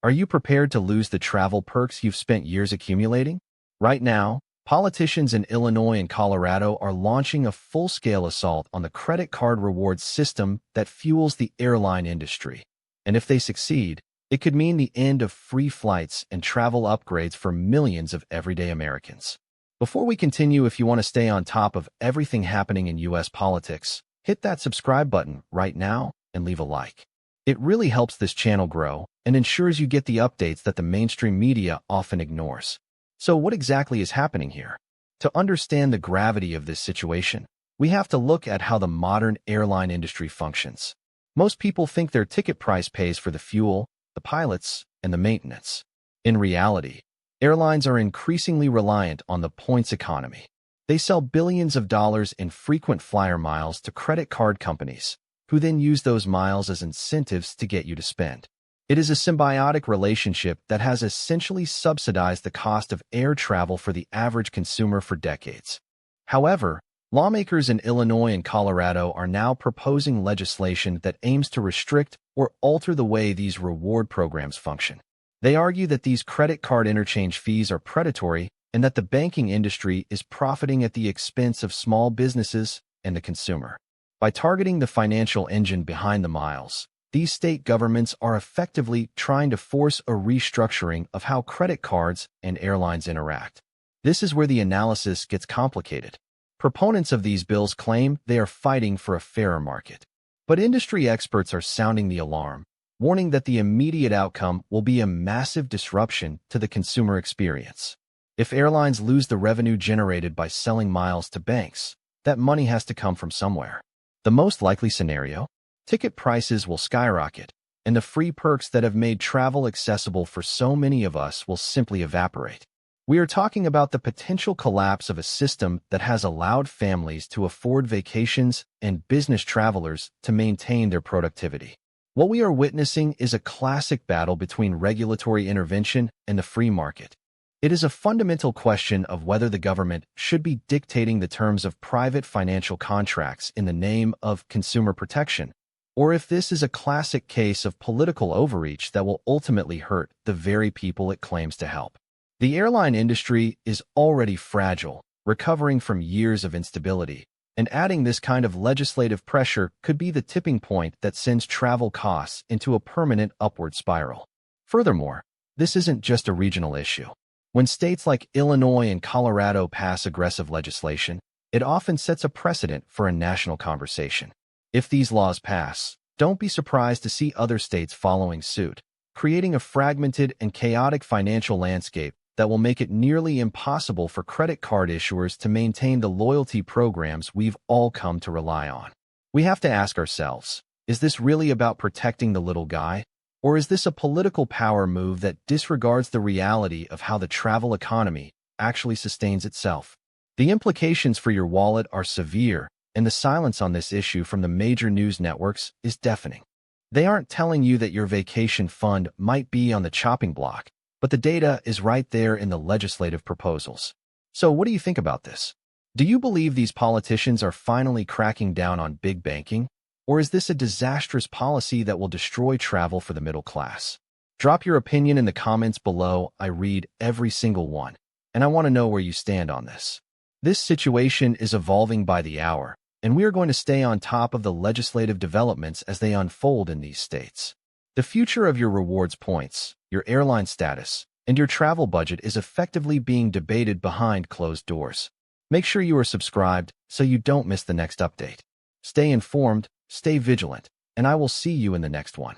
Are you prepared to lose the travel perks you've spent years accumulating? Right now, politicians in Illinois and Colorado are launching a full-scale assault on the credit card rewards system that fuels the airline industry. And if they succeed, it could mean the end of free flights and travel upgrades for millions of everyday Americans. Before we continue, if you want to stay on top of everything happening in U.S. politics, hit that subscribe button right now and leave a like. It really helps this channel grow and ensures you get the updates that the mainstream media often ignores. So what exactly is happening here? To understand the gravity of this situation, we have to look at how the modern airline industry functions. Most people think their ticket price pays for the fuel, the pilots, and the maintenance. In reality, airlines are increasingly reliant on the points economy. They sell billions of dollars in frequent flyer miles to credit card companies, who then use those miles as incentives to get you to spend. It is a symbiotic relationship that has essentially subsidized the cost of air travel for the average consumer for decades. However, lawmakers in Illinois and Colorado are now proposing legislation that aims to restrict or alter the way these reward programs function. They argue that these credit card interchange fees are predatory and that the banking industry is profiting at the expense of small businesses and the consumer. By targeting the financial engine behind the miles, these state governments are effectively trying to force a restructuring of how credit cards and airlines interact. This is where the analysis gets complicated. Proponents of these bills claim they are fighting for a fairer market. But industry experts are sounding the alarm, warning that the immediate outcome will be a massive disruption to the consumer experience. If airlines lose the revenue generated by selling miles to banks, that money has to come from somewhere. The most likely scenario? Ticket prices will skyrocket, and the free perks that have made travel accessible for so many of us will simply evaporate. We are talking about the potential collapse of a system that has allowed families to afford vacations and business travelers to maintain their productivity. What we are witnessing is a classic battle between regulatory intervention and the free market. It is a fundamental question of whether the government should be dictating the terms of private financial contracts in the name of consumer protection, or if this is a classic case of political overreach that will ultimately hurt the very people it claims to help. The airline industry is already fragile, recovering from years of instability, and adding this kind of legislative pressure could be the tipping point that sends travel costs into a permanent upward spiral. Furthermore, this isn't just a regional issue. When states like Illinois and Colorado pass aggressive legislation, it often sets a precedent for a national conversation. If these laws pass, don't be surprised to see other states following suit, creating a fragmented and chaotic financial landscape that will make it nearly impossible for credit card issuers to maintain the loyalty programs we've all come to rely on. We have to ask ourselves, is this really about protecting the little guy? Or is this a political power move that disregards the reality of how the travel economy actually sustains itself? The implications for your wallet are severe, and the silence on this issue from the major news networks is deafening. They aren't telling you that your vacation fund might be on the chopping block, but the data is right there in the legislative proposals. So what do you think about this? Do you believe these politicians are finally cracking down on big banking? Or is this a disastrous policy that will destroy travel for the middle class? Drop your opinion in the comments below. I read every single one, and I want to know where you stand on this. This situation is evolving by the hour, and we are going to stay on top of the legislative developments as they unfold in these states. The future of your rewards points, your airline status, and your travel budget is effectively being debated behind closed doors. Make sure you are subscribed so you don't miss the next update. Stay informed, stay vigilant, and I will see you in the next one.